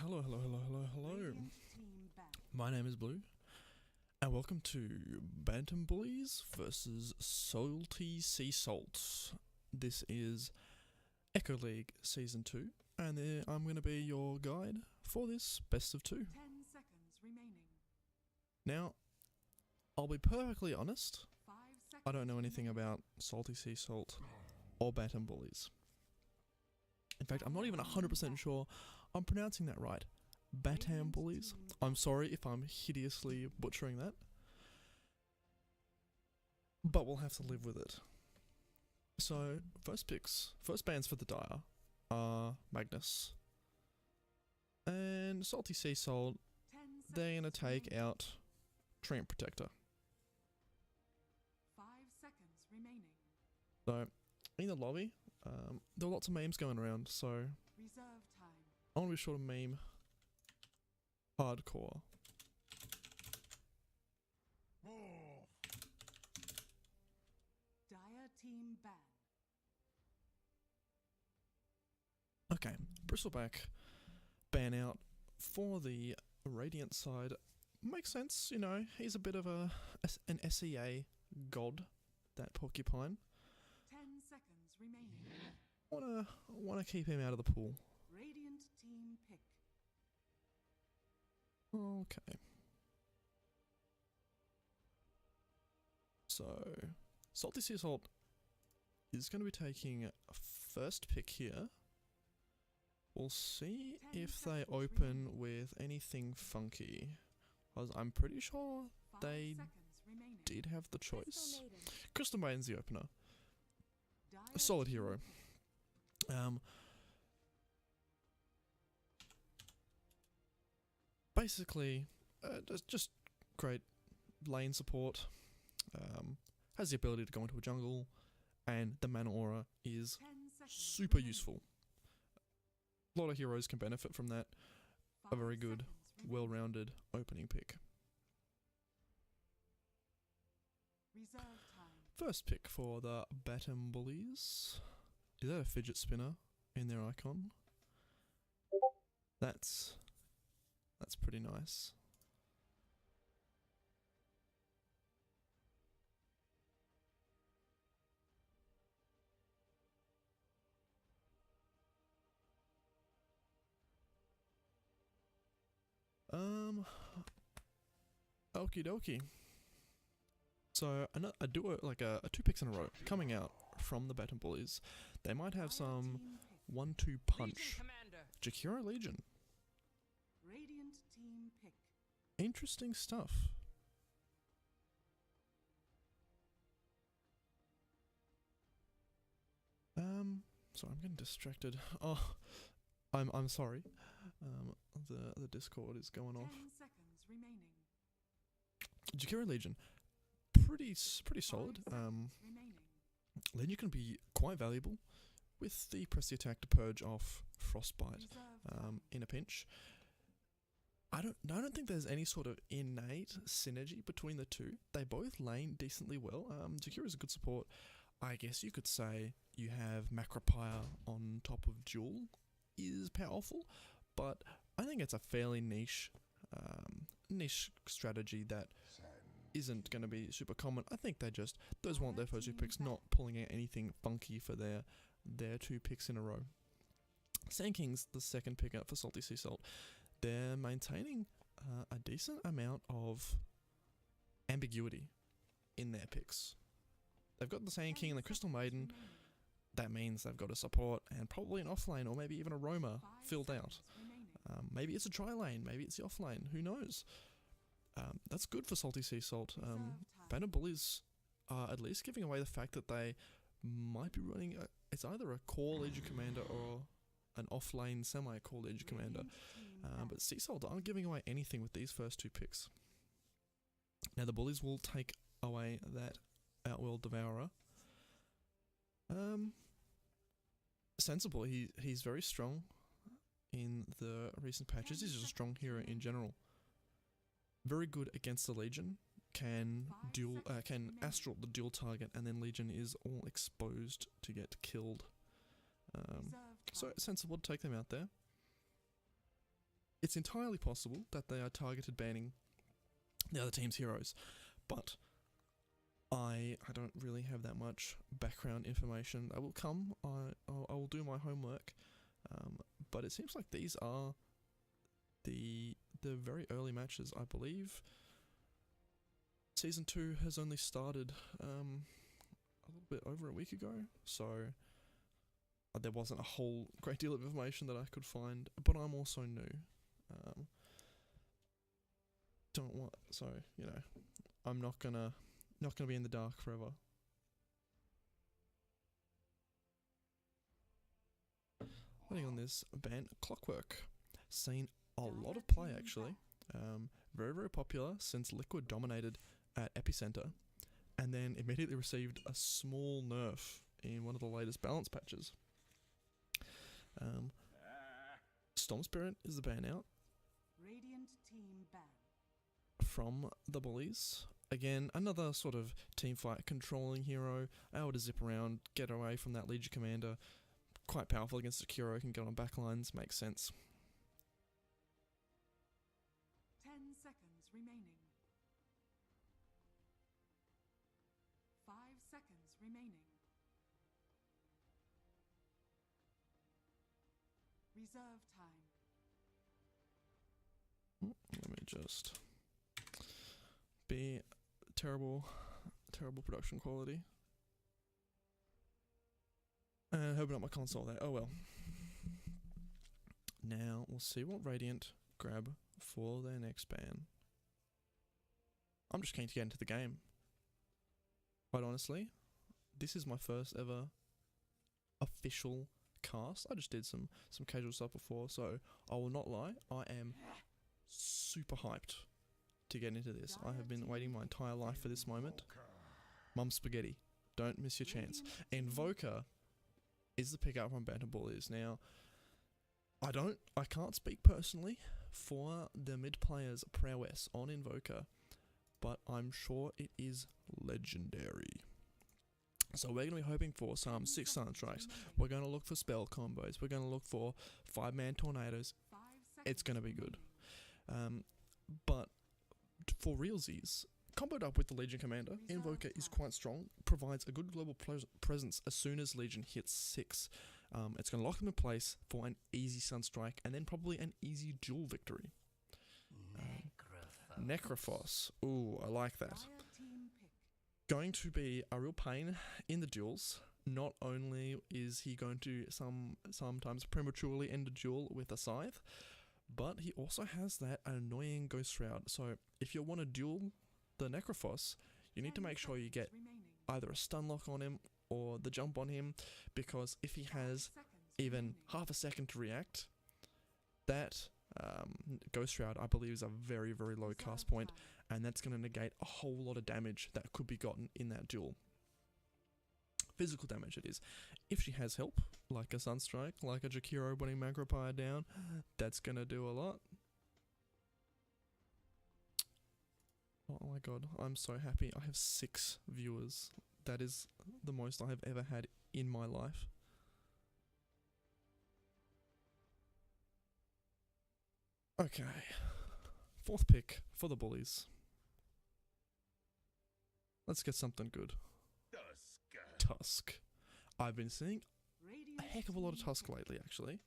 Hello. My name is Blue, and welcome to Bantam Bullies versus SaltySeaSalt. This is Echo League Season 2, and I'm going to be your guide for this best of 2. 10 seconds remaining. Now, I'll be perfectly honest, 5 seconds. I don't know anything about SaltySeaSalt or Bantam Bullies. In fact, I'm not even 100% sure I'm pronouncing that right. Bantam Bullies. I'm sorry if I'm hideously butchering that. But we'll have to live with it. So, first bans for the Dire are Magnus and SaltySeaSalt. 10 They're going to seconds take remaining. out Tramp Protector. 5 seconds remaining. So, in the lobby, there are lots of memes going around, so Reserve time. I want to be sure to meme hardcore. Dire team ban. Okay, Bristleback ban out for the Radiant side. Makes sense, you know, he's a bit of an SEA god, that Porcupine. 10 seconds remaining. Wanna keep him out of the pool. Radiant team pick. Okay. So, SaltySeaSalt is going to be taking first pick here. We'll see 10 if they seconds open remaining. with anything funky. Because I'm pretty sure 5 they seconds remaining. did have the choice. Maiden. Crystal Maiden's the opener. Dire A solid team hero. pick. Basically, just great lane support. Has the ability to go into a jungle, and the mana aura is 10 seconds super remaining. useful. A lot of heroes can benefit from that. 5 very good, seconds remaining. Well-rounded opening pick. Reserve time. First pick for the Bantam Bullies. Is that a fidget spinner in their icon? That's pretty nice. Okie dokie. So a duo, like a 2 picks in a row coming out from the Bantam Bullies. They might have Dire some team pick. 1-2 punch. Commander. Jakiro Legion. Radiant team pick. Interesting stuff. Sorry, I'm getting distracted. Oh, I'm sorry. The Discord is going 10 off. seconds remaining. Jakiro Legion, pretty solid. 5 seconds remaining. Legion can be quite valuable with the press the attack to purge off Frostbite Reserve time. in a pinch. I don't think there's any sort of innate synergy between the two. They both lane decently well. Jakiro is a good support. I guess you could say you have Macropire on top of Jewel is powerful, but I think it's a fairly niche strategy that isn't going to be super common. I think those want their first 2 picks, not pulling out anything funky for their 2 picks in a row. Sand King's the second pick out for SaltySeaSalt. They're maintaining a decent amount of ambiguity in their picks. They've got the Sand King and the Crystal Maiden. That means they've got a support and probably an offlane or maybe even a roamer filled out. Maybe it's a tri lane, maybe it's the offlane, who knows? That's good for SaltySeaSalt. Bantam Bullies are at least giving away the fact that they might be running it's either a core Legion Commander or an offlane semi-core Legion Commander. But SeaSalt aren't giving away anything with these first 2 picks. Now the Bullies will take away that Outworld Devourer. Sensible, he's very strong in the recent patches. He's just a strong hero in general. Very good against the Legion. Can astral the dual target, and then Legion is all exposed to get killed. So sensible to take them out there. it's entirely possible that they are targeted banning the other team's heroes, but I don't really have that much background information. I will come. I will do my homework, but it seems like these are the very early matches. I believe Season 2 has only started a little bit over a week ago, so there wasn't a whole great deal of information that I could find, but I'm also new. I'm not gonna be in the dark forever. Putting on this band, Clockwork, seen a lot of play actually. Very, very popular since Liquid dominated at Epicenter, and then immediately received a small nerf in one of the latest balance patches. Storm Spirit is the ban out Radiant team ban. from the Bullies. Again, another sort of teamfight controlling hero, able to zip around, get away from that Legion Commander. Quite powerful against a hero, can get on backlines, makes sense. 10 seconds remaining. 5 seconds remaining. Reserve time. Let me just be terrible production quality. And open up my console there. Oh well. Now we'll see what Radiant grab for their next ban. I'm just keen to get into the game. Quite honestly, this is my first ever official cast. I just did some casual stuff before, so I will not lie, I am super hyped to get into this. I have been waiting my entire life for this moment. Mum spaghetti, don't miss your chance. Invoker is the pickup from Bantam Bullies. Now, I can't speak personally for the mid players' prowess on Invoker, but I'm sure it is legendary. So we're going to be hoping for some 6 Sun Strikes. We're going to look for spell combos. We're going to look for 5-man tornadoes. 5 seconds. It's going to be good. remaining. But for realsies, comboed up with the Legion Commander, Invoker is quite strong, provides a good global presence as soon as Legion hits 6. It's going to lock them in place for an easy Sunstrike and then probably an easy duel victory. Necrophos. Ooh, I like that. Dire team pick. Going to be a real pain in the duels. Not only is he going to sometimes prematurely end a duel with a scythe, but he also has that annoying Ghost Shroud. So if you want to duel the Necrophos, you need to make sure you get either a stun lock on him or the jump on him, because if he has even half a second to react, that Ghost Shroud, I believe, is a very, very low cast point, and that's going to negate a whole lot of damage that could be gotten in that duel. Physical damage, it is. If she has help, like a Sunstrike, like a Jakiro putting Magropire down, that's going to do a lot. Oh my god, I'm so happy. I have 6 viewers. That is the most I have ever had in my life. Okay. 4th pick for the Bullies. Let's get something good. Tusk. I've been seeing a heck of a lot of Tusk lately, actually.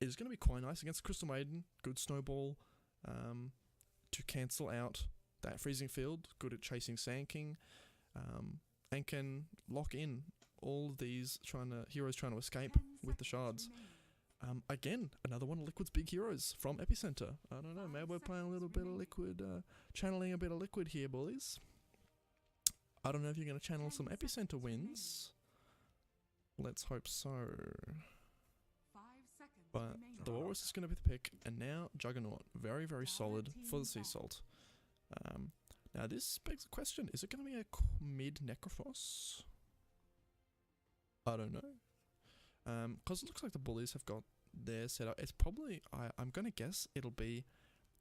It's going to be quite nice against Crystal Maiden. Good snowball to cancel out that freezing field. Good at chasing Sand King. And can lock in all of these heroes trying to escape with the shards. Again, another one of Liquid's big heroes from Epicenter. I don't know, maybe we're playing a little bit of Liquid, channeling a bit of Liquid here, Bullies. I don't know if you're going to channel some Epicenter wins. Let's hope so. 5 seconds But remaining. the Walrus is going to be the pick, and now Juggernaut. Very, very solid for the Sea-Salt. Now this begs the question, is it going to be a mid Necrophos? I don't know. Because it looks like the Bullies have got their setup. It's probably, I'm going to guess it'll be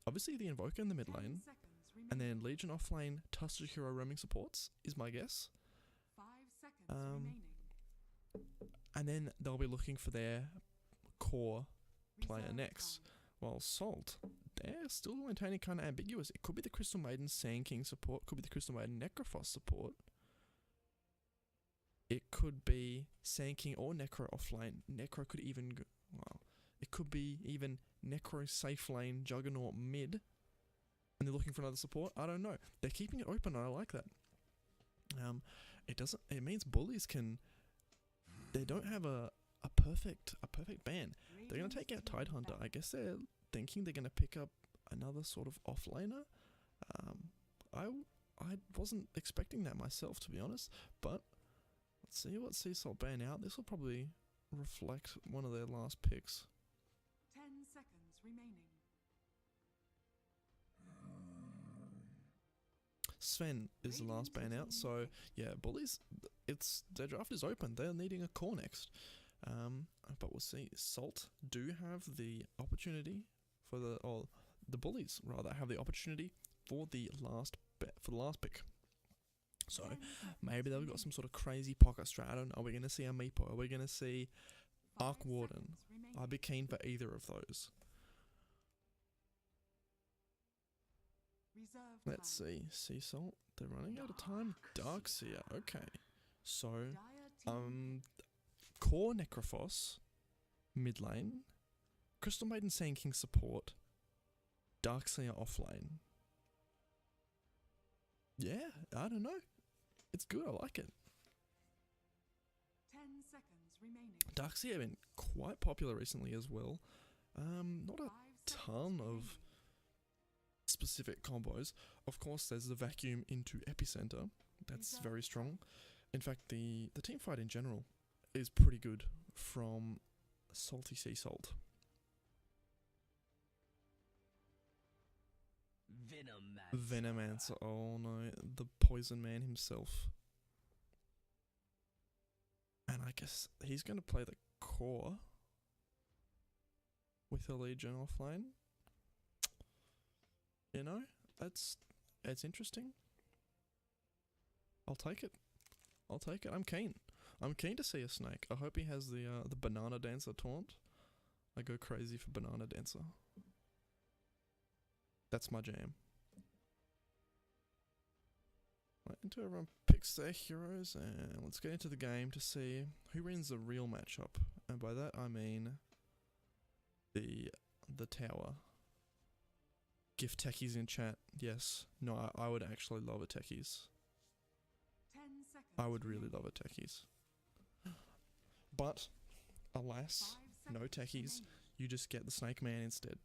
obviously the Invoker in the mid 10 lane, seconds and remaining. then Legion off lane, Tusk Hero roaming supports, is my guess. 5 seconds remaining. And then they'll be looking for their core player Reserve next, time. While Salt, they're still maintaining kind of ambiguous. It could be the Crystal Maiden Sand King support, could be the Crystal Maiden Necrophos support. It could be Sand King or Necro offlane. Necro could even go, well, it could be even Necro safe lane Juggernaut mid. And they're looking for another support. I don't know. They're keeping it open. I like that. It means Bullies can. They don't have a perfect ban. They're gonna take out Tidehunter. I guess they're thinking they're gonna pick up another sort of offlaner. I wasn't expecting that myself, to be honest. But let's see what SaltySeaSalt ban out. This will probably reflect one of their last picks. 10 seconds remaining. Sven is the last ban out, so yeah, Bullies, their draft is open. They're needing a core next, but we'll see. Salt do have the opportunity the Bullies rather have the opportunity for the last pick. So maybe they've got some sort of crazy pocket strat. I don't know. Are we going to see a Meepo? Are we going to see Arc Warden? I'd be keen for either of those. Let's see. SaltySeaSalt. They're running out of time. Darkseer. Okay. So, core Necrophos, mid lane. Crystal Maiden Sand King support. Darkseer offlane. Yeah, I don't know. It's good. I like it. 10 seconds remaining. Darkseer have been quite popular recently as well. Not a ton of specific combos. Of course, there's the vacuum into Epicenter. That's very strong. In fact, the team fight in general is pretty good from SaltySeaSalt. Venomancer. Oh no, the Poison Man himself. And I guess he's going to play the core with a Legion offlane. You know, it's interesting. I'll take it. I'm keen. I'm keen to see a snake. I hope he has the Banana Dancer taunt. I go crazy for Banana Dancer. That's my jam. Right, until everyone picks their heroes, and let's get into the game to see who wins the real matchup. And by that I mean the tower. Gift techies in chat. Yes. No, I would actually love a techies. 10 seconds. I would really love a techies. But, alas, no techies. You just get the Snake Man instead.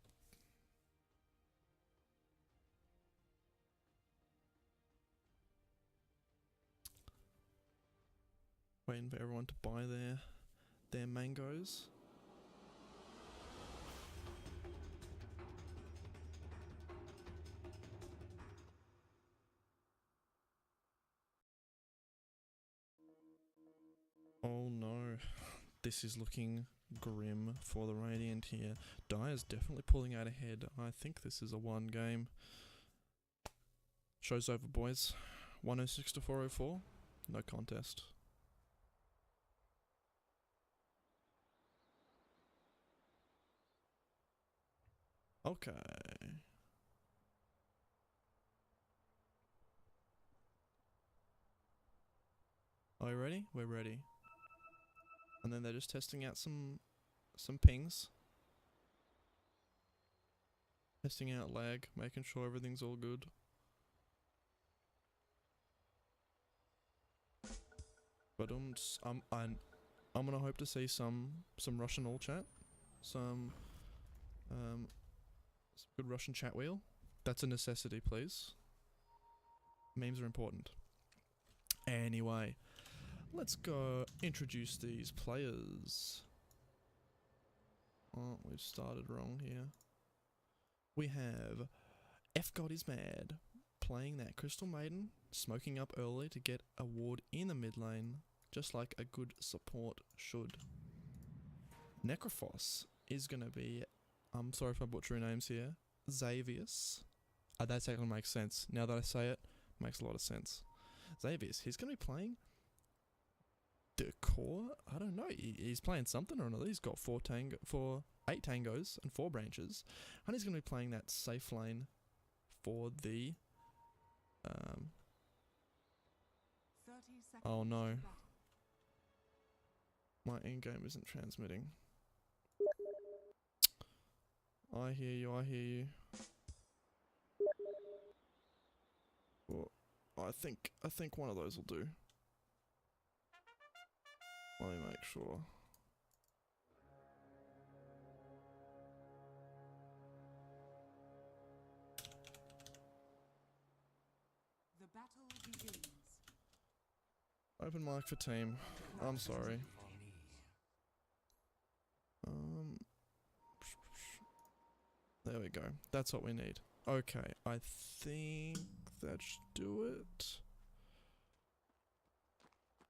Waiting for everyone to buy their mangoes. Oh no, this is looking grim for the Radiant here. Dire's definitely pulling out ahead. I think this is a one game. Show's over, boys. 106 to 404. No contest. Okay. Are you ready? We're ready. And then they're just testing out some pings. Testing out lag, making sure everything's all good. But I'm gonna hope to see some Russian all chat. Some good Russian chat wheel. That's a necessity, please. Memes are important. Anyway, let's go introduce these players. Oh, we've started wrong here. We have F God is Mad playing that Crystal Maiden, smoking up early to get a ward in the mid lane, just like a good support should. Necrophos is going to be, I'm sorry if I butcher names here, Xavius. That actually makes sense. Now that I say it, makes a lot of sense. Xavius, he's going to be playing the core. I don't know. He's playing something or another. He's got four 8 tangos and 4 branches. And he's going to be playing that safe lane for the... 30 seconds. oh no, to battle. my in-game isn't transmitting. I hear you, I hear you. Well, I think one of those will do. Let me make sure. The battle begins. Open mic for team. I'm sorry. There we go. That's what we need. Okay, I think that should do it.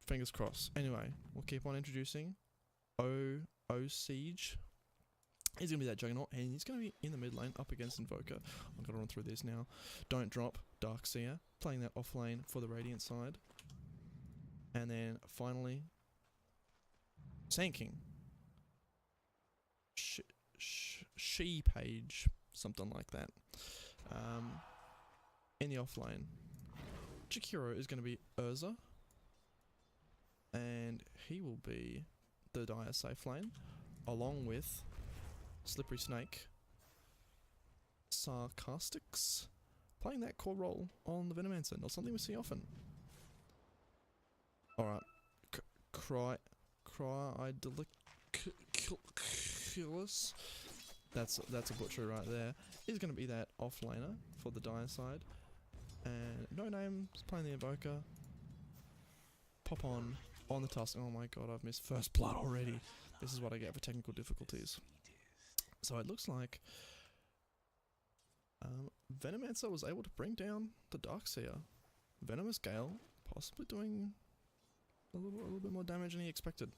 Fingers crossed. Anyway, we'll keep on introducing Siege. He's going to be that Juggernaut, and he's going to be in the mid lane up against Invoker. I'm going to run through this now. Don't drop Darkseer, playing that off lane for the Radiant side. And then finally, Sand King. She page, something like that. In the off lane, Jakiro is going to be Urza, and he will be the Dire safe lane, along with Slippery Snake, Sarcastics, playing that core role on the Venomancer, not something we see often. Alright, Idoliculus. That's a butcher right there. He's going to be that offlaner for the Dire side. And No Name's playing the Invoker. Pop on the Tusk. Oh my god, I've missed first blood already. This is what I get for technical difficulties. So it looks like Venomancer was able to bring down the Darkseer. Venomous Gale possibly doing a little bit more damage than he expected.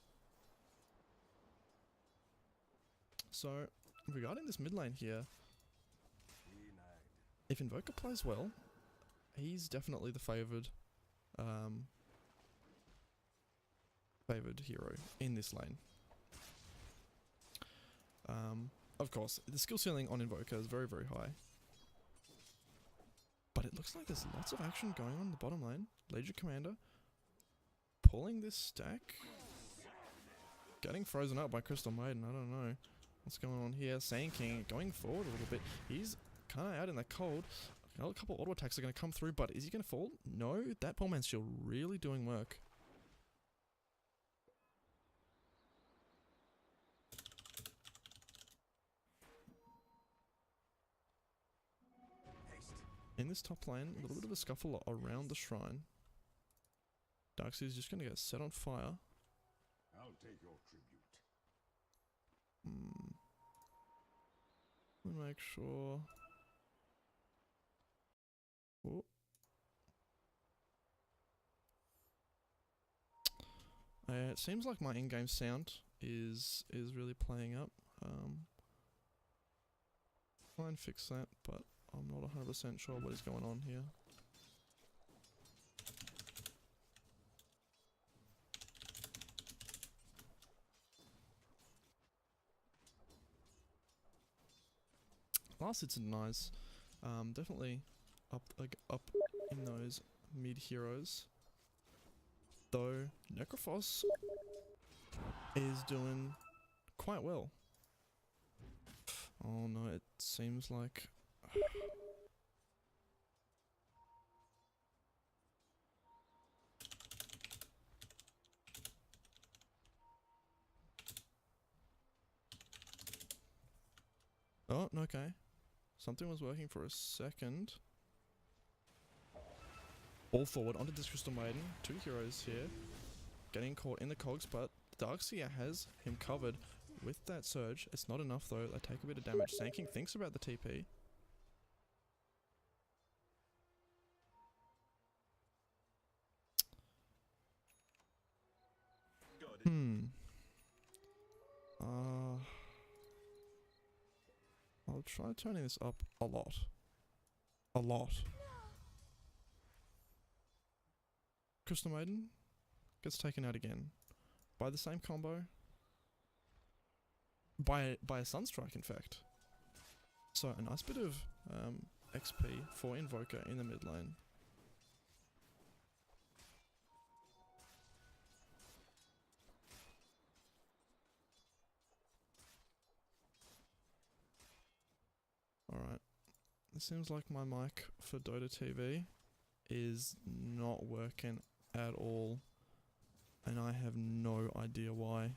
So, regarding this mid lane here, if Invoker plays well, he's definitely the favoured hero in this lane. Of course, the skill ceiling on Invoker is very, very high. But it looks like there's lots of action going on in the bottom lane. Legion Commander pulling this stack. Getting frozen up by Crystal Maiden, I don't know what's going on here. Sand King going forward a little bit. He's kind of out in the cold. A couple auto attacks are going to come through, but is he going to fall? No, that Poor Man's Shield really doing work. In this top lane, a little bit of a scuffle around the shrine. Darkseer's just going to get set on fire. I'll take your tribute. Let me make sure. Oh. It seems like my in-game sound is really playing up. Try and fix that, but I'm not 100% sure what is going on here. Last hits are nice. Definitely up in those mid heroes. Though Necrophos is doing quite well. Oh no, it seems like oh, okay. Something was working for a second. All forward onto this Crystal Maiden. 2 heroes here. Getting caught in the cogs, but Darkseer has him covered with that surge. It's not enough though. They take a bit of damage. Sand King thinks about the TP. I'll try turning this up a lot. A lot. Crystal Maiden gets taken out again by the same combo. by a Sunstrike, in fact. So a nice bit of XP for Invoker in the mid lane. Alright. It seems like my mic for Dota TV is not working at all, and I have no idea why.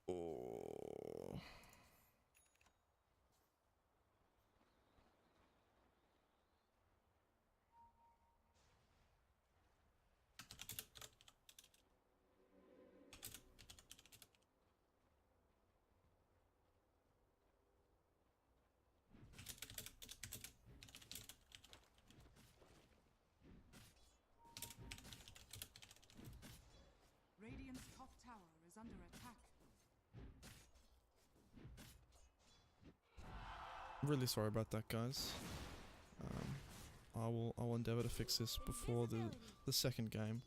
Oh. Radiant's top tower is under attack. Really sorry about that, guys. I will endeavour to fix this before the second game.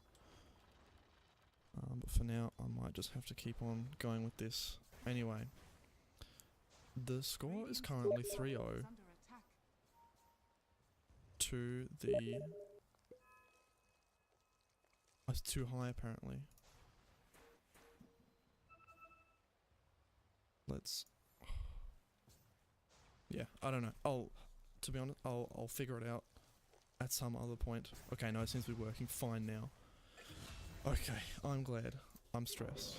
But for now, I might just have to keep on going with this. Anyway, the score is currently 3-0 to the... It's too high, apparently. Let's... Yeah, I don't know. To be honest, I'll figure it out at some other point. Okay, no, it seems to be working fine now. Okay, I'm glad. I'm stressed.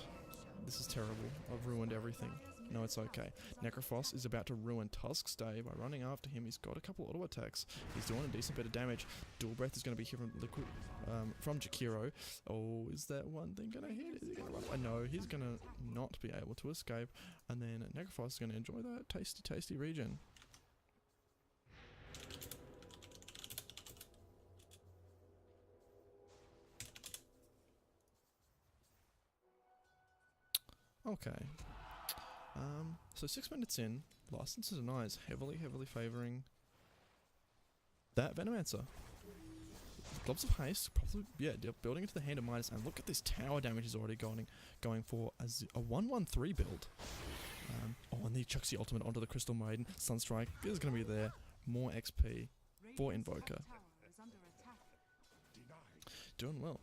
This is terrible. I've ruined everything. No, it's okay. Necrophos is about to ruin Tusk's day by running after him. He's got a couple auto attacks. He's doing a decent bit of damage. Dual Breath is going to be here from Jakiro. Oh, is that one thing going to hit? Is he going to run? I know he's going to not be able to escape. And then Necrophos is going to enjoy that tasty, tasty regen. Okay. So 6 minutes in, License to Deny is heavily favouring that Venomancer. Gloves of Haste, probably, yeah, building into the hand of Midas, and look at this tower damage he's already going for as a 1-1-3 build. Oh, and he chucks the ultimate onto the Crystal Maiden. Sunstrike is going to be there. More XP for Invoker. Doing well.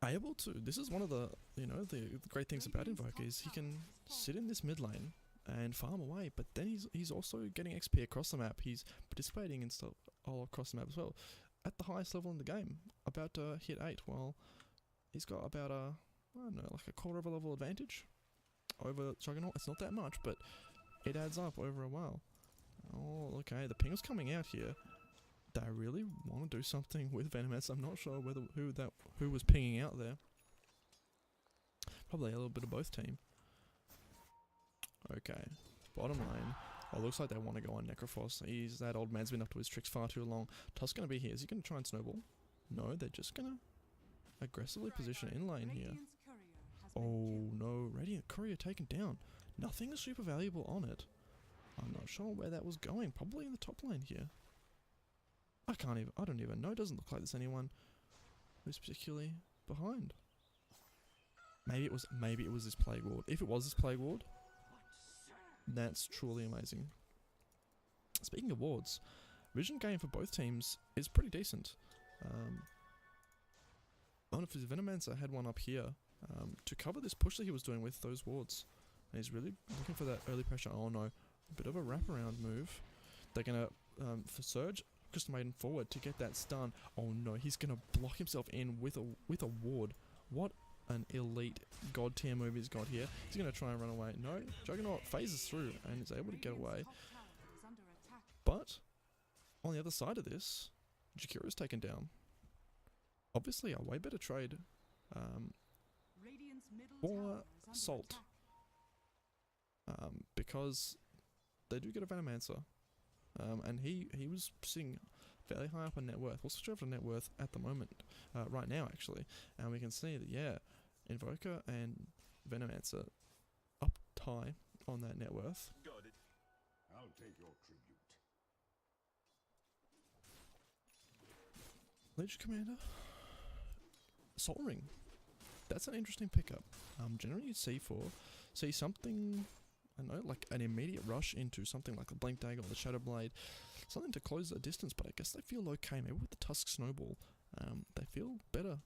Able to, this is one of the, the great things about Invoker is he can sit in this mid lane and farm away, but then he's also getting XP across the map. He's participating in stuff all across the map as well. At the highest level in the game, about to hit 8, well, he's got about I don't know, like a quarter of a level advantage over Juggernaut. It's not that much, but it adds up over a while. Oh, okay, the ping's coming out here. They really want to do something with Venomancer. I'm not sure who was pinging out there. Probably a little bit of both team. Okay, bottom lane. Oh, looks like they want to go on Necrophos. That old man's been up to his tricks far too long. Tusk's going to be here. Is he going to try and snowball? No, they're just going to aggressively position in lane here. Oh no, Radiant Courier taken down. Nothing super valuable on it. I'm not sure where that was going. Probably in the top lane here. I don't even know. It doesn't look like there's anyone who's particularly behind. Maybe it was this Plague Ward. If it was this Plague Ward, that's truly amazing. Speaking of wards, vision gain for both teams is pretty decent. I don't know if his Venomancer had one up here to cover this push that he was doing with those wards. And he's really looking for that early pressure. Oh no, a bit of a wraparound move. They're going to, for Surge, Crystal Maiden forward to get that stun. Oh no, he's going to block himself in with a ward. What an elite god tier move he's got here. He's going to try and run away. No, Juggernaut phases through and is able to get away. But on the other side of this, Jakiro's taken down. Obviously a way better trade for Salt. Because they do get a Venomancer. And he was sitting fairly high up on net worth. We'll switch over to net worth at the moment, right now actually, and we can see that Invoker and Venomancer up high on that net worth. Got it. I'll take your tribute. Legion Commander, Sol Ring. that's an interesting pickup. Generally you'd see something, I don't know, like an immediate rush into something like the Blink Dagger or the Shadow Blade, something to close the distance, but I guess they feel okay. Maybe with the Tusk Snowball, they feel better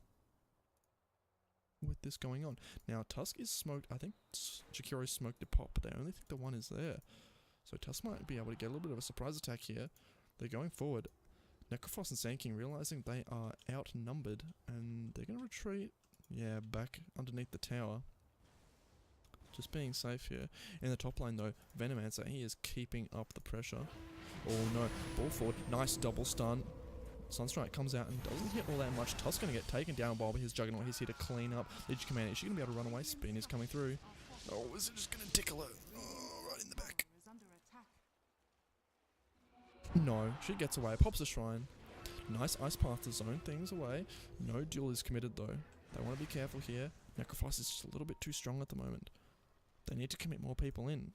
with this going on. Now, Tusk is smoked. I think Jakiro smoked the pop, but they only think the one is there. So Tusk might be able to get a little bit of a surprise attack here. They're going forward. Necrophos and Sand King realizing they are outnumbered, and they're going to retreat, yeah, back underneath the tower. Just being safe here. In the top lane though, Venomancer, he is keeping up the pressure. Oh no, ball forward, nice double stun. Sunstrike comes out and doesn't hit all that much. Tusk's going to get taken down by his Juggernaut. He's here to clean up. Legion Commander, is she going to be able to run away? Spin is coming through. Oh, is it just going to tickle her? Oh, right in the back. No, she gets away, pops the shrine. Nice ice path to zone things away. No duel is committed though. They want to be careful here. Necrophos is just a little bit too strong at the moment. They need to commit more people in.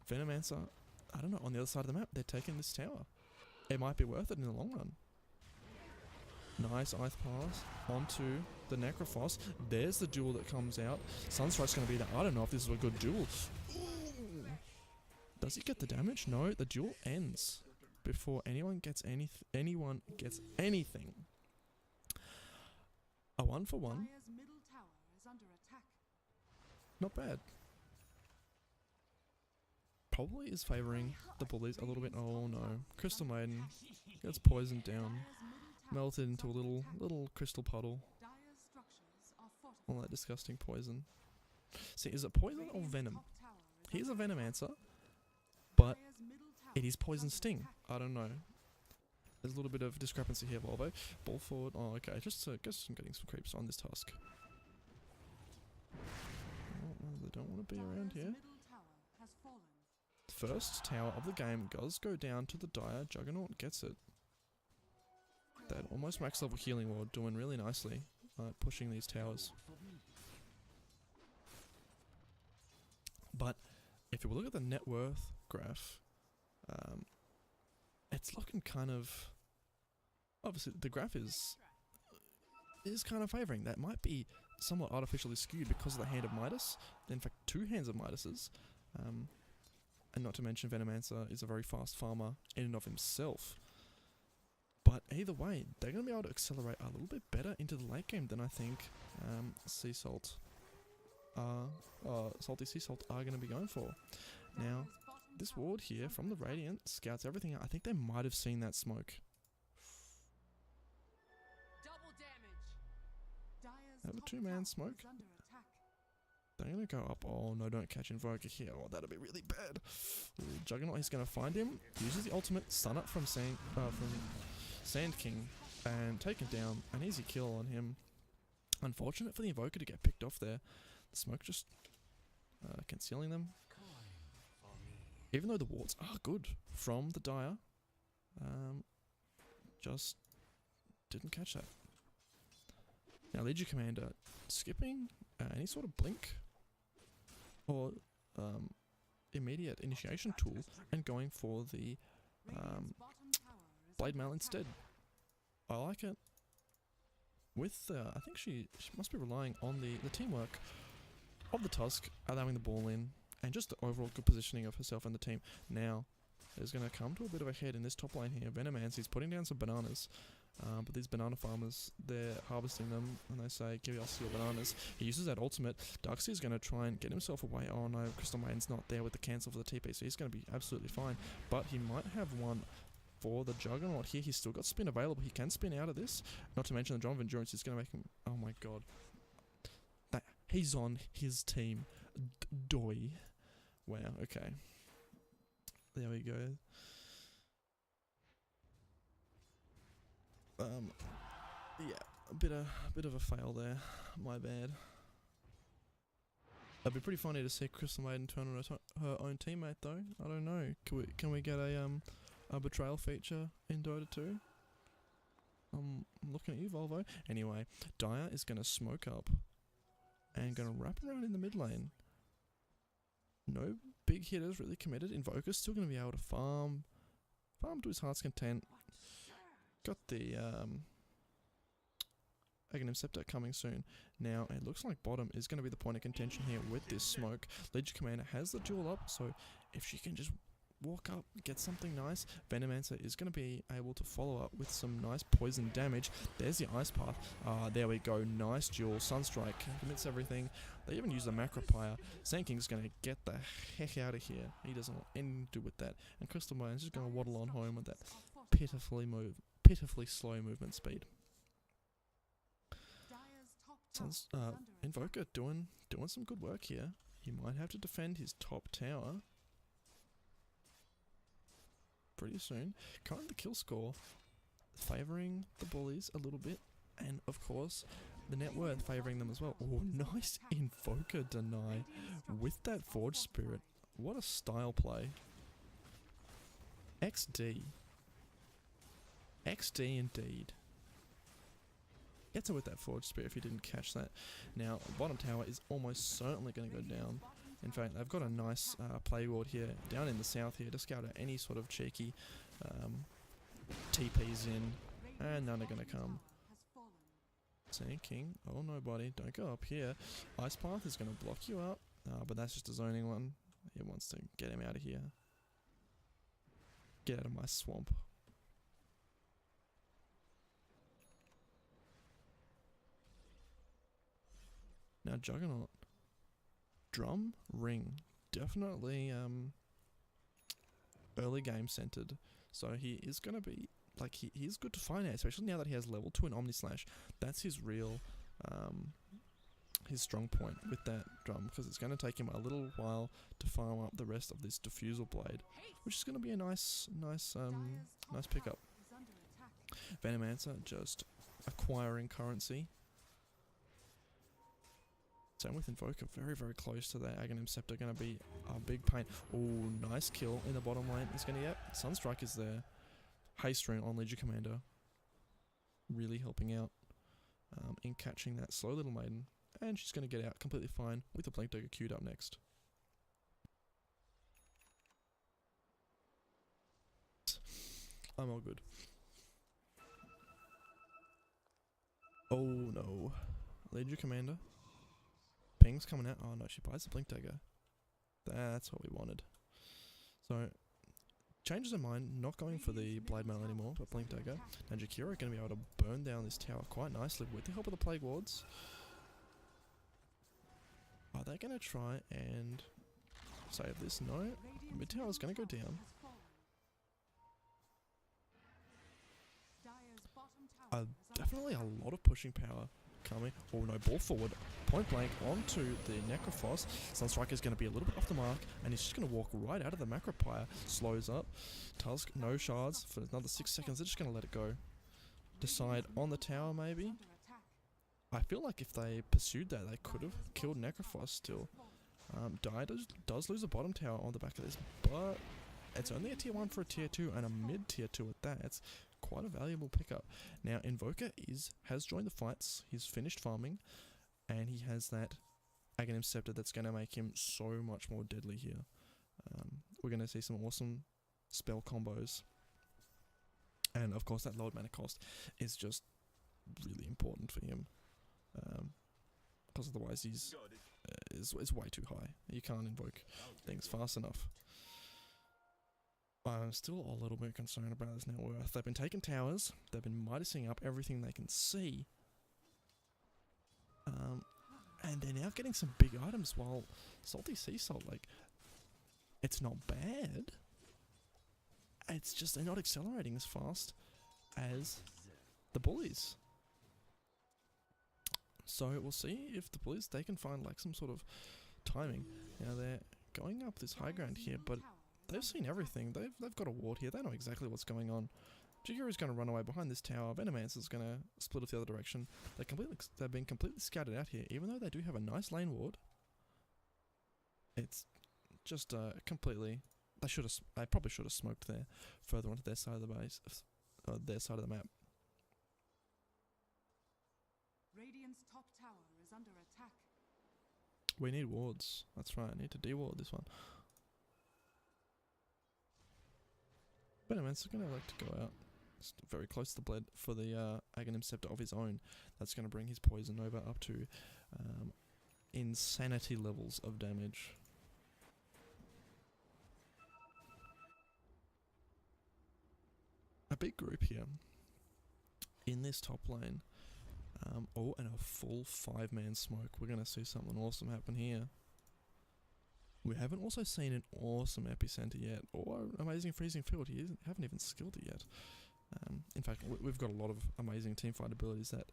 Venomancer, I don't know, on the other side of the map, they're taking this tower. It might be worth it in the long run. Nice ice pass onto the Necrophos. There's the duel that comes out. Sunstrike's going to be there. I don't know if this is a good duel. Ooh. Does he get the damage? No, the duel ends before anyone gets anything. A 1-for-1. Not bad. Probably is favouring the Bullies a little bit. Oh no. Crystal Maiden gets poisoned down. Melted into a little crystal puddle. All that disgusting poison. See, is it poison or venom? He's a Venomancer, but it is poison sting. I don't know. There's a little bit of discrepancy here, Volvo. Ball forward. Oh, okay. Just guess I'm getting some creeps on this Tusk. Oh, they don't want to be around here. First tower of the game does go down to the Dire. Juggernaut gets it. That almost max level healing ward doing really nicely, pushing these towers. But if you look at the net worth graph, it's looking kind of, obviously the graph is kind of favouring. That might be somewhat artificially skewed because of the hand of Midas. In fact, two hands of Midas's. And not to mention Venomancer is a very fast farmer in and of himself. But either way, they're going to be able to accelerate a little bit better into the late game than I think SaltySeaSalt are going to be going for. Now, this ward here from the Radiant scouts everything out. I think they might have seen that smoke. Have a two-man smoke. They're going to go up. Oh no, don't catch Invoker here. Oh, that'll be really bad. Juggernaut, he's going to find him. Uses the ultimate, stun up from Sand King, and take him down. An easy kill on him. Unfortunate for the Invoker to get picked off there. The smoke just concealing them. Even though the wards are good from the Dire, just didn't catch that. Now, Legion Commander skipping any sort of blink or immediate initiation tool and going for the Blade Mail instead. I like it. With I think she must be relying on the teamwork of the Tusk, allowing the ball in, and just the overall good positioning of herself and the team. Now, there's going to come to a bit of a head in this top lane here. Venomancer's putting down some bananas. But these banana farmers, they're harvesting them, and they say, give us your bananas. He uses that ultimate. Darkseid's going to try and get himself away. Oh no, Crystal Maiden's not there with the cancel for the TP, so he's going to be absolutely fine. But he might have one for the Juggernaut here. He's still got spin available. He can spin out of this. Not to mention the Drum of Endurance is going to make him... Oh my god. He's on his team. Doi. Wow, okay. There we go. Yeah, a bit of a fail there. My bad. It'd be pretty funny to see Crystal Maiden turn on her own teammate, though. I don't know. Can we get a betrayal feature in Dota 2? I'm looking at you, Volvo. Anyway, Dire is gonna smoke up and gonna wrap around in the mid lane. No big hitters really committed. Invoker's still gonna be able to farm to his heart's content. Got the Aghanim Scepter coming soon. Now, it looks like bottom is going to be the point of contention here with this smoke. Legion Commander has the duel up, so if she can just walk up, get something nice, Venomancer is going to be able to follow up with some nice poison damage. There's the Ice Path. There we go. Nice duel. Sunstrike commits everything. They even use the Macropire. Sand King's going to get the heck out of here. He doesn't want anything to do with that. And Crystal Mine's just going to waddle on home with that pitifully slow movement speed. Invoker doing some good work here. He might have to defend his top tower pretty soon. Currently the kill score favouring the Bullies a little bit, and of course the net worth favouring them as well. Oh, nice Invoker deny with that Forge Spirit. What a style play. XD indeed. Gets it with that Forge Spirit if you didn't catch that. Now, bottom tower is almost certainly going to go down. In fact, they've got a nice play ward here, down in the south here, to scout out any sort of cheeky TPs in, and none are going to come. Sand King, oh nobody, don't go up here. Ice Path is going to block you up, but that's just a zoning one. It wants to get him out of here. Get out of my swamp. Now Juggernaut, Drum Ring, definitely early game centered, so he is going to be, like, he is good to finance, especially now that he has level 2 in Omni Slash. That's his real, his strong point with that drum, because it's going to take him a little while to farm up the rest of this Diffusal Blade, which is going to be a nice pickup. Venomancer just acquiring currency. Same with Invoker, very, very close to that. Aghanim Scepter going to be a big pain. Oh, nice kill in the bottom lane. He's going to get Sunstrike is there. Haste Rune on Legion Commander. Really helping out in catching that slow little maiden. And she's going to get out completely fine with the Blink Dagger queued up next. I'm all good. Oh no. Legion Commander. Ping's coming out. Oh no, she buys the Blink Dagger. That's what we wanted. So, changes her mind, not going for the Blade Mail anymore, but Blink Dagger. Now Jakira going to be able to burn down this tower quite nicely with the help of the Plague Wards. Are they going to try and save this? No. Mid tower's going to go down. Definitely a lot of pushing power coming. Oh no, ball forward. Point blank onto the Necrophos. Sunstrike is going to be a little bit off the mark, and he's just going to walk right out of the Macropire. Slows up. Tusk, no shards for another 6 seconds. They're just going to let it go. Decide on the tower, maybe. I feel like if they pursued that, they could have killed Necrophos still. Does lose a bottom tower on the back of this, but it's only a tier 1 for a tier 2 and a mid tier 2 at that. It's quite a valuable pickup. Now Invoker has joined the fights. He's finished farming, and he has that Aghanim Scepter that's going to make him so much more deadly here. We're going to see some awesome spell combos, and of course that lowered mana cost is just really important for him, because otherwise he's is way too high. You can't invoke things fast enough. I'm still a little bit concerned about his net worth. They've been taking towers, they've been Midasing up everything they can see, and they're now getting some big items, while SaltySeaSalt, like, it's not bad, it's just they're not accelerating as fast as the Bullies. So we'll see if the Bullies, they can find like some sort of timing. Now they're going up this high ground here, but they've seen everything. They've got a ward here. They know exactly what's going on. Jigiri's going to run away behind this tower. Venomancer's going to split off the other direction. They've been completely scattered out here, even though they do have a nice lane ward. It's just completely. They probably should have smoked there, further onto their side of the base, their side of the map. Radiant's top tower is under attack. We need wards. That's right. I need to deward this one. Venomancer's going to like to go out. very close to the bled for the Aghanim Scepter of his own. That's going to bring his Poison Nova up to insanity levels of damage. A big group here in this top lane. Oh, and a full 5-man smoke. We're going to see something awesome happen here. We haven't also seen an awesome epicenter yet, or amazing freezing field. Haven't even skilled it yet. In fact, we've got a lot of amazing teamfight abilities that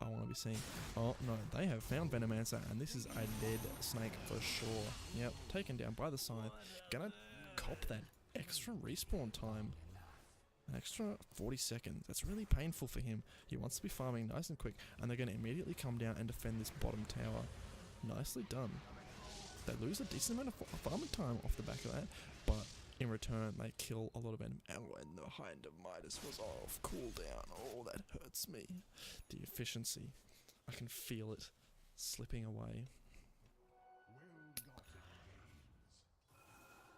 I want to be seeing. Oh no, they have found Venomancer, and this is a dead snake for sure. Yep, taken down by the scythe. Gonna cop that extra respawn time. An extra 40 seconds. That's really painful for him. He wants to be farming nice and quick, and they're going to immediately come down and defend this bottom tower. Nicely done. They lose a decent amount of farming time off the back of that, but in return they kill a lot of enemy. And when the Hind of Midas was off cooldown, oh, that hurts me. The efficiency. I can feel it slipping away.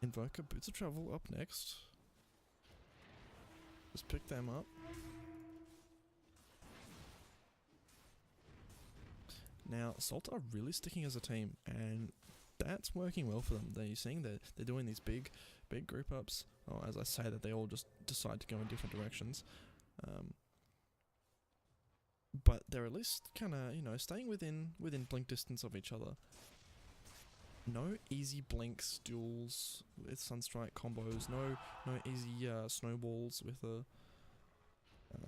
Invoker Boots of Travel up next. Just pick them up. Now, Salt are really sticking as a team, and that's working well for them. They're seeing that they're doing these big group ups. Oh, as I say that, they all just decide to go in different directions. But they're at least kind of, staying within blink distance of each other. No easy blinks, duels with Sunstrike combos. No easy snowballs with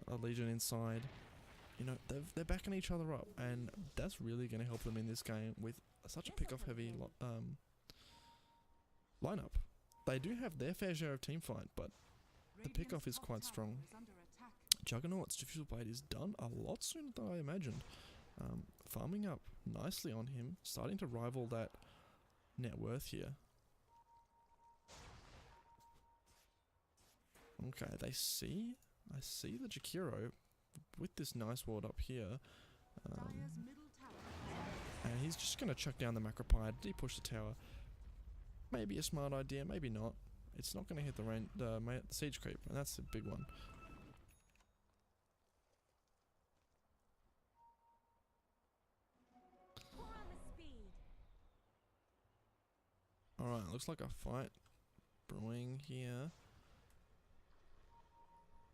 a Legion inside. They're backing each other up, and that's really going to help them in this game with such a pick-off heavy lineup. They do have their fair share of teamfight, but the pick-off is quite strong. Juggernaut's Diffusal Blade is done a lot sooner than I imagined. Farming up nicely on him, starting to rival that net worth here. Okay, I see the Jakiro with this nice ward up here. And he's just going to chuck down the Macropide, de-push the tower. Maybe a smart idea, maybe not. It's not going to hit the siege creep, and that's a big one. Alright, looks like a fight brewing here.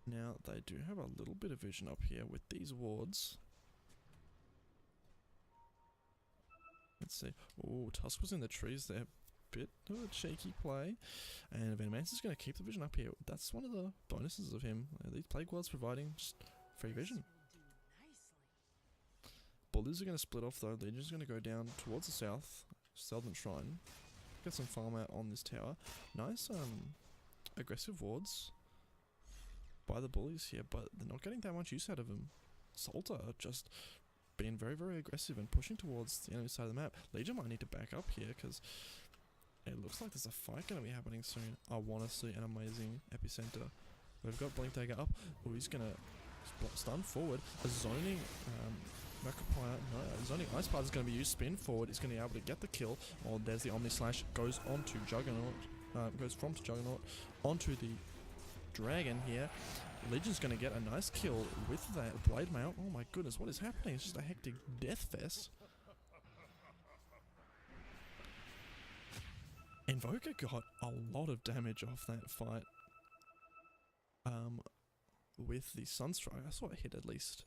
Now, they do have a little bit of vision up here with these wards. Let's see. Oh, Tusk was in the trees there. Bit of a cheeky play. And Venomancer's going to keep the vision up here. That's one of the bonuses of him. These Plague Wards providing just free vision. Bullies are going to split off though. Legion's going to go down towards the south. Southern Shrine. Get some farm out on this tower. Nice aggressive wards by the Bullies here, but they're not getting that much use out of them. Salt are just being very, very aggressive and pushing towards the enemy side of the map. Legion might need to back up here because it looks like there's a fight going to be happening soon. I want to see an amazing epicenter. We've got Blink Dagger up. Oh, he's going to stun forward. A zoning zoning Ice Path is going to be used. Spin forward. He's going to be able to get the kill. Oh, there's the Omni Slash. Goes onto Juggernaut. Goes from Juggernaut onto the Dragon here. Legion's going to get a nice kill with that Blade Mail. Oh my goodness, what is happening? It's just a hectic death fest. Invoker got a lot of damage off that fight. With the Sunstrike, I saw it hit at least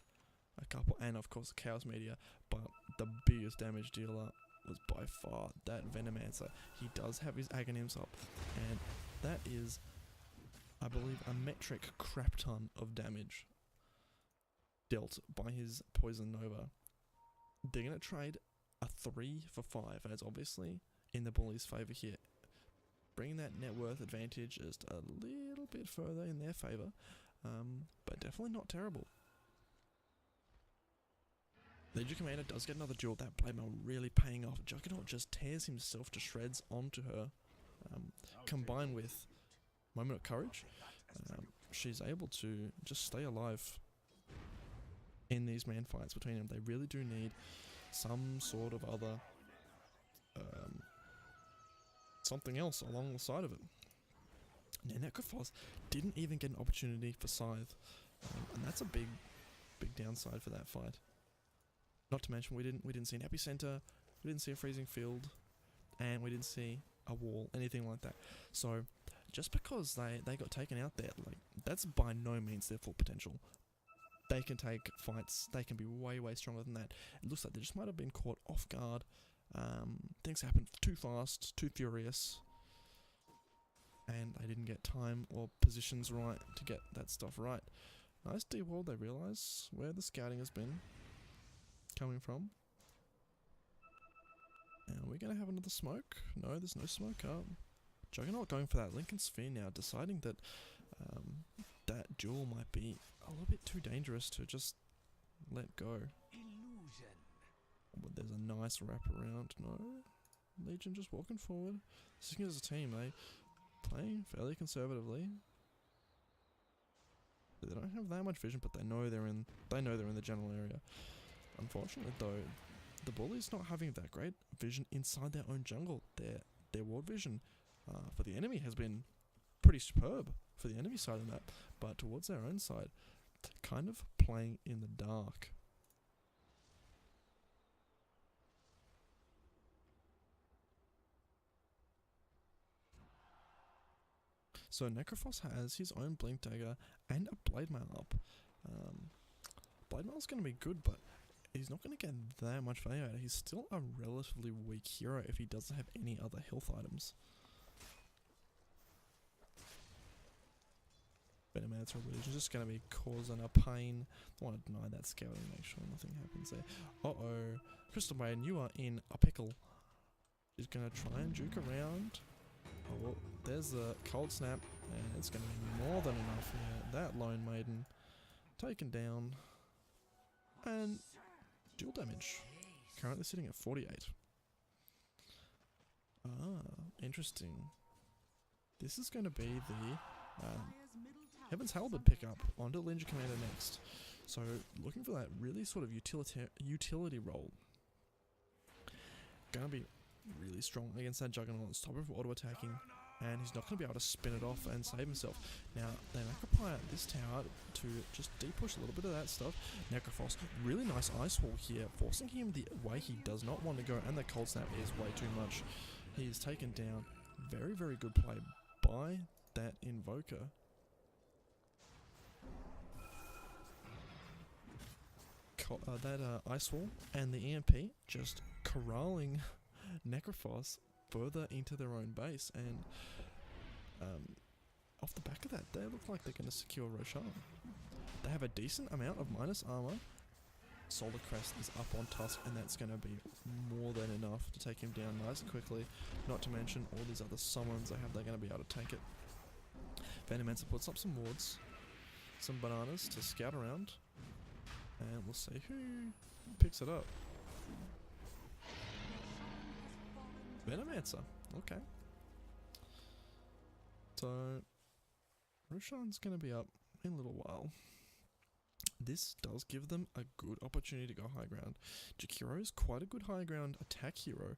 a couple, and of course the Chaos Meteor, but the biggest damage dealer was by far that Venomancer. He does have his Aghanims up, and that is, I believe, a metric crap ton of damage dealt by his Poison Nova. They're going to trade a 3 for 5, and it's obviously in the Bullies' favour here. Bringing that net worth advantage just a little bit further in their favour, but definitely not terrible. Legion Commander does get another duel. That Blade Mail really paying off. Juggernaut just tears himself to shreds onto her, combined with Moment of Courage. She's able to just stay alive in these man fights between them. They really do need some sort of other something else along the side of it. Now Necrophos didn't even get an opportunity for Scythe, and that's a big downside for that fight. Not to mention we didn't see an epicenter, we didn't see a freezing field, and we didn't see a wall, anything like that. So just because they got taken out there, like, that's by no means their full potential. They can take fights, they can be way stronger than that. It looks like they just might have been caught off guard. Things happened too fast, too furious, and they didn't get time or positions right to get that stuff right. Nice D-wall, they realise where the scouting has been coming from. And we're going to have another smoke. No, there's no smoke up. Juggernaut going for that Lincoln Sphere now, deciding that that duel might be a little bit too dangerous to just let go. Illusion. But there's a nice wrap around. No, Legion just walking forward. Sticking as a team, playing fairly conservatively. They don't have that much vision, but they know they're in the general area. Unfortunately, though, the Bullies not having that great vision inside their own jungle. Their ward vision for the enemy has been pretty superb for the enemy side of the map, but towards their own side, kind of playing in the dark. So Necrophos has his own Blink Dagger and a Blade Mail up. Blade Mail's going to be good, but he's not going to get that much value out of it. He's still a relatively weak hero if he doesn't have any other health items. Bantam is just going to be causing a pain. I want to deny that scouting, make sure nothing happens there. Uh-oh. Crystal Maiden, you are in a pickle. He's going to try and juke around. Oh, well, there's the cold snap, and it's going to be more than enough. Yeah, that Lone Maiden taken down, and dual damage. Currently sitting at 48. Ah, interesting. This is going to be the Heaven's Halberd pickup onto Legion Commander next. So looking for that really sort of utility role. Going to be really strong against that Juggernaut, stop him from auto-attacking, and he's not going to be able to spin it off and save himself. Now, they Necropire this tower to just de-push a little bit of that stuff. Necrophos, really nice Ice Wall here, forcing him the way he does not want to go, and that Cold Snap is way too much. He is taken down. Very good play by that Invoker. Ice Wall and the EMP just corralling Necrophos further into their own base, and off the back of that, they look like they're going to secure Roshan. They have a decent amount of minus armor. Solar Crest is up on Tusk, and that's going to be more than enough to take him down nice and quickly. Not to mention all these other summons they have, they're going to be able to tank it. Venomancer puts up some wards, some bananas to scout around, and we'll see who picks it up. Venomancer, okay. So, Roshan's going to be up in a little while. This does give them a good opportunity to go high ground. Jakiro is quite a good high ground attack hero.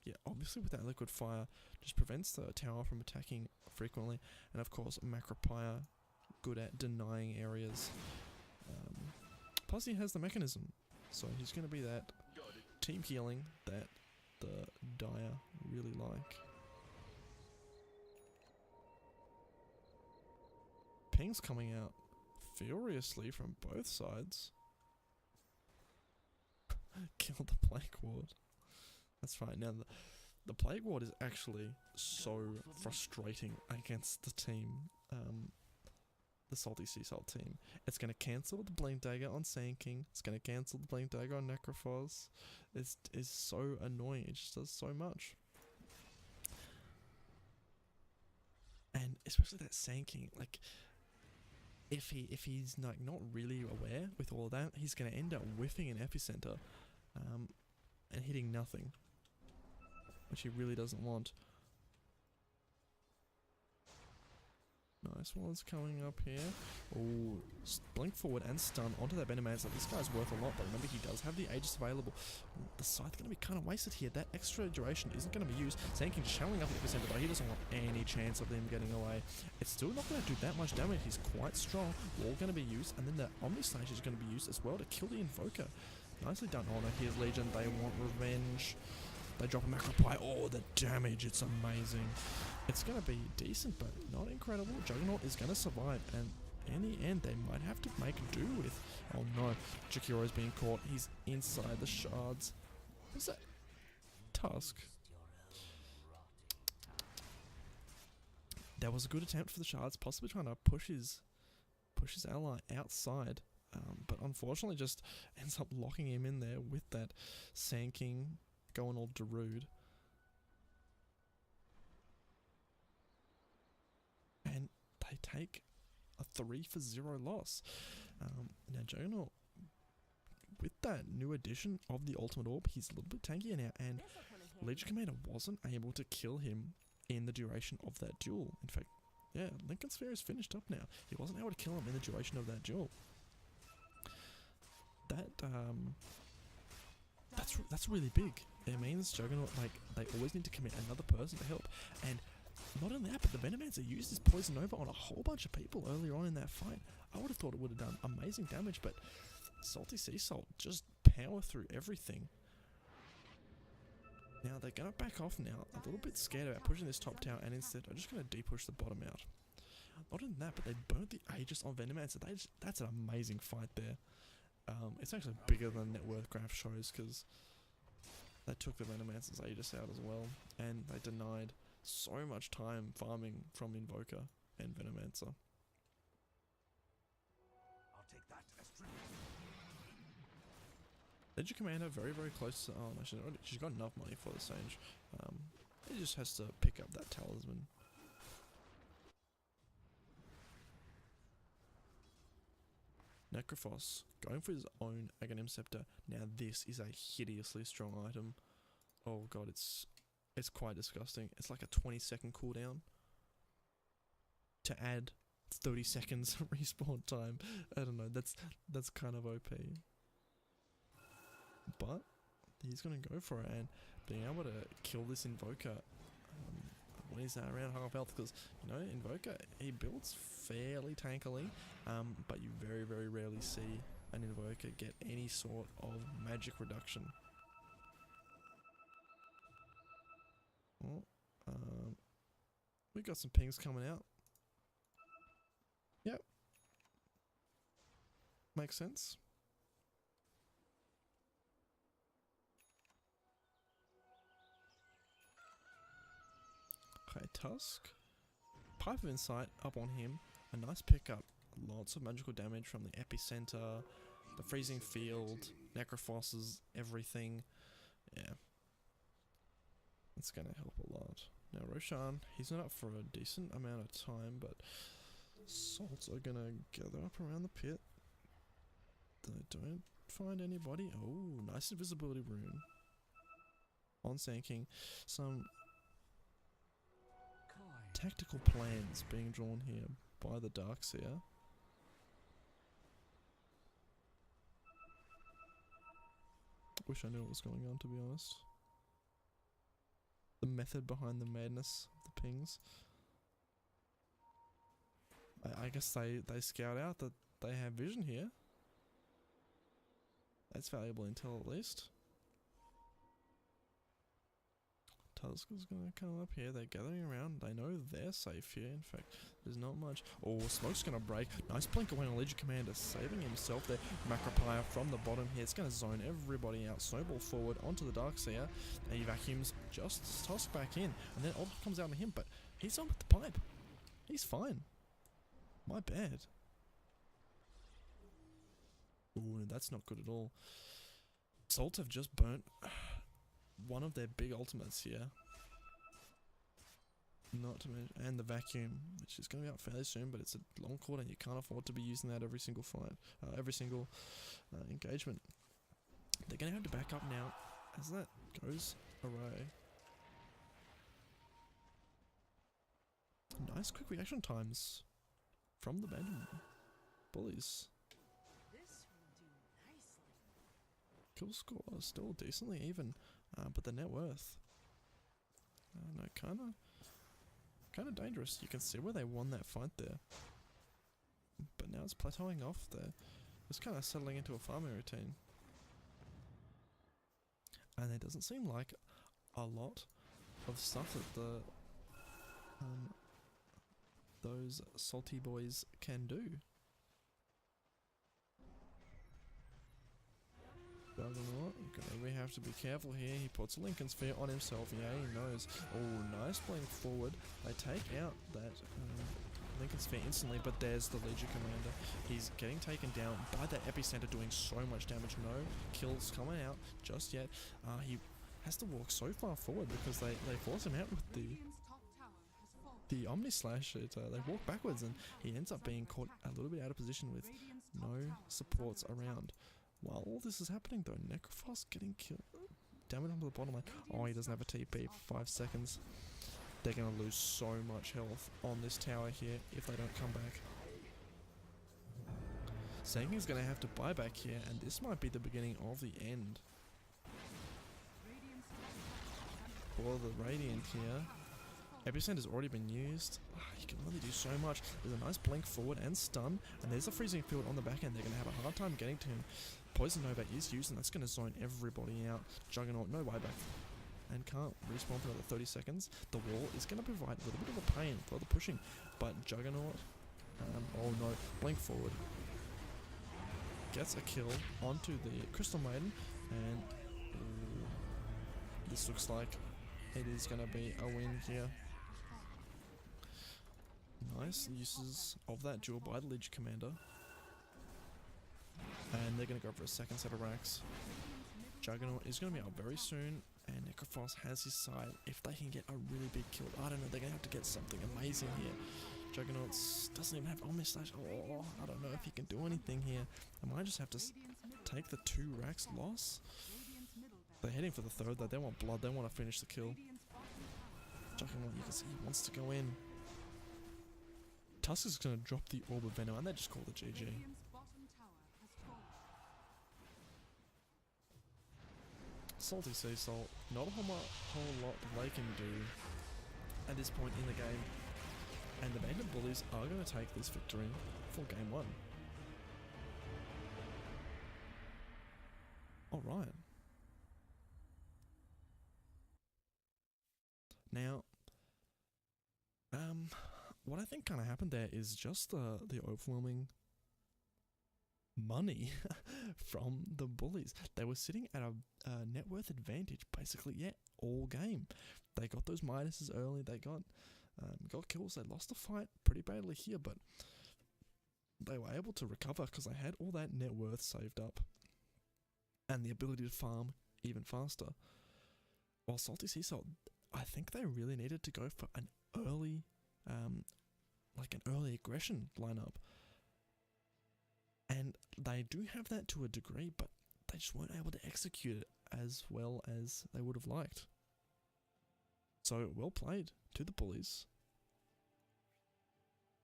Yeah, obviously with that liquid fire, just prevents the tower from attacking frequently. And of course, Macropire, good at denying areas. Plus he has the mechanism, so he's going to be that team healing that the Dire really like. Ping's coming out furiously from both sides. Kill the Plague Ward. That's fine. Now the Plague Ward is actually so frustrating against the team, the SaltySeaSalt team. It's going to cancel the Blink Dagger on Sand King. It's going to cancel the Blink Dagger on Necrophos. It's so annoying. It just does so much. And especially that Sand King, like, if he's like not really aware with all of that, he's going to end up whiffing an epicenter, and hitting nothing, which he really doesn't want. Nice one's coming up here. Oh, blink forward and stun onto that Bantam. So this guy's worth a lot, but remember he does have the Aegis available. The scythe going to be kind of wasted here. That extra duration isn't going to be used. Sand King channeling up at the center, but he doesn't want any chance of them getting away. It's still not going to do that much damage. He's quite strong. Wall going to be used, and then the Omni Slash is going to be used as well to kill the Invoker. Nicely done. Oh no, here's Legion. They want revenge. They drop a macro pie. Oh, the damage. It's amazing. It's going to be decent, but not incredible. Juggernaut is going to survive, and in the end, they might have to make do with... Oh no, Jakiro's being caught. He's inside the shards. What's that? Tusk. That was a good attempt for the shards, possibly trying to push his ally outside. But unfortunately just ends up locking him in there with that Sand King going all Darude. And they take a 3-for-0 loss. Now Juggernaut, with that new addition of the Ultimate Orb, he's a little bit tankier now, and Legion Commander wasn't able to kill him in the duration of that duel. In fact, yeah, Lincoln Sphere is finished up now. He wasn't able to kill him in the duration of that duel. That's really big. It means Juggernaut, like, they always need to commit another person to help. And not only that, but the Venomancer used his Poison Nova on a whole bunch of people earlier on in that fight. I would have thought it would have done amazing damage, but SaltySeaSalt just power through everything. Now they're going to back off now, a little bit scared about pushing this top tower, and instead are just going to de-push the bottom out. Not only that, but they burnt the Aegis on Venomancer. That's an amazing fight there. It's actually bigger than Net Worth Graph shows, because they took the Venomancer's Aegis out as well, and they denied so much time farming from Invoker and Venomancer. I'll take that as tribute. Legion Commander very, very close to... Oh, no, she's got enough money for the Sage. He just has to pick up that Talisman. Necrophos going for his own Aghanim Scepter. Now this is a hideously strong item. Oh god, it's quite disgusting. It's like a 20-second cooldown to add 30 seconds respawn time. I don't know, that's kind of OP. But he's gonna go for it, and being able to kill this Invoker when he's around half health, because you know Invoker, he builds fairly tankily, but you very, very rarely see an Invoker get any sort of magic reduction. Oh, we got some pings coming out. Yep, makes sense. Okay, Tusk. Pipe of Insight up on him. A nice pickup. Lots of magical damage from the Epicenter, the Freezing Field, Necrophos's everything. Yeah. It's going to help a lot. Now Roshan, he's not up for a decent amount of time, but Salts are going to gather up around the pit. They don't find anybody. Oh, nice invisibility rune. On Sand King. Some tactical plans being drawn here by the Darkseer. Wish I knew what was going on, to be honest. The method behind the madness of the pings. I guess they scout out that they have vision here. That's valuable intel at least. Tusk is going to come up here. They're gathering around. They know they're safe here. In fact, there's not much. Oh, Smoke's going to break. Nice blink away on Legion Commander, saving himself there. Macropire from the bottom here. It's going to zone everybody out. Snowball forward onto the Darkseer. And he vacuums just Tusk back in. And then Ult comes out on him, but he's on with the pipe. He's fine. My bad. Ooh, that's not good at all. Salt have just burnt one of their big ultimates here. Not to mention, and the vacuum, which is going to be out fairly soon, but it's a long cooldown and you can't afford to be using that every single fight, every single engagement. They're going to have to back up now as that goes away. Nice quick reaction times from the Bantam. Bullies. This will do nicely. Kill score still decently even, but the net worth, no, kind of dangerous. You can see where they won that fight there, but now it's plateauing off there. It's kind of settling into a farming routine, and there doesn't seem like a lot of stuff that those salty boys can do. Juggernaut, we have to be careful here. He puts Lincoln's Sphere on himself. Yeah, he knows. Oh, nice playing forward. They take out that Lincoln's Sphere instantly, but there's the Legion Commander. He's getting taken down by that Epicenter, doing so much damage. No kills coming out just yet. He has to walk so far forward because they force him out with Radiant's top tower has fallen. the Omni Slash. They walk backwards and he ends up being caught a little bit out of position with Radiant's top no tower supports is under around. While all this is happening though, Necrophos getting killed. Damage onto the bottom lane. Oh, he doesn't have a TP for 5 seconds. They're going to lose so much health on this tower here if they don't come back. Sanking's going to have to buy back here, and this might be the beginning of the end Radiant's top tower is under for the Radiant here. Epicenter's already been used. You can only do so much. There's a nice blink forward and stun, and there's a freezing field on the back end. They're going to have a hard time getting to him. Poison Nova is used, and that's going to zone everybody out. Juggernaut, no buyback, and can't respawn for another 30 seconds. The wall is going to provide a little bit of a pain for the pushing, but Juggernaut, oh no, blink forward, gets a kill onto the Crystal Maiden, and this looks like it is going to be a win here. Nice uses of that duel by the Legion Commander. And they're going to go for a second set of racks. Juggernaut is going to be out very soon, and Necrophos has his side. If they can get a really big kill, I don't know, they're going to have to get something amazing here. Juggernaut doesn't even have Omni Slash. Oh, I don't know if he can do anything here. I might just have to take the 2 racks loss. Radiant's middle They're heading for the third though. They want blood, they want to finish the kill. Radiant's bottom tower is Juggernaut, you can see he wants to go in. Tusk is going to drop the Orb of Venom, and they just call the GG. Radiant's bottom tower has fallen. SaltySeaSalt, not a whole lot they can do at this point in the game. And the Bantam Bullies are going to take this victory for game 1. Alright. Now, what I think kind of happened there is just the overwhelming money from the Bullies. They were sitting at a net worth advantage basically, all game. They got those minuses early, they got kills, they lost the fight pretty badly here, but they were able to recover because they had all that net worth saved up and the ability to farm even faster. While SaltySeaSalt, I think they really needed to go for an early aggression lineup. And they do have that to a degree, but they just weren't able to execute it as well as they would have liked. So, well played to the Bullies.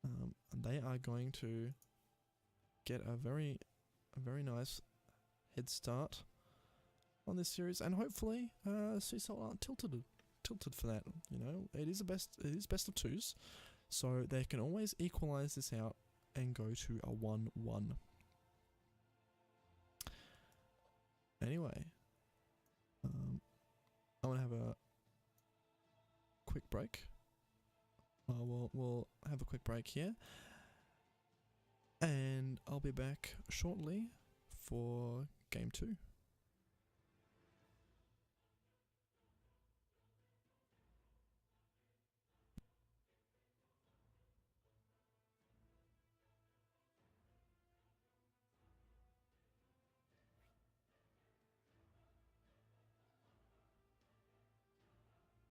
And they are going to get a very nice head start on this series, and hopefully SaltySeaSalt aren't tilted for that. You know, it is best of 2s, so they can always equalize this out and go to a 1-1. Anyway, I want to have a quick break. We'll have a quick break here, and I'll be back shortly for game 2.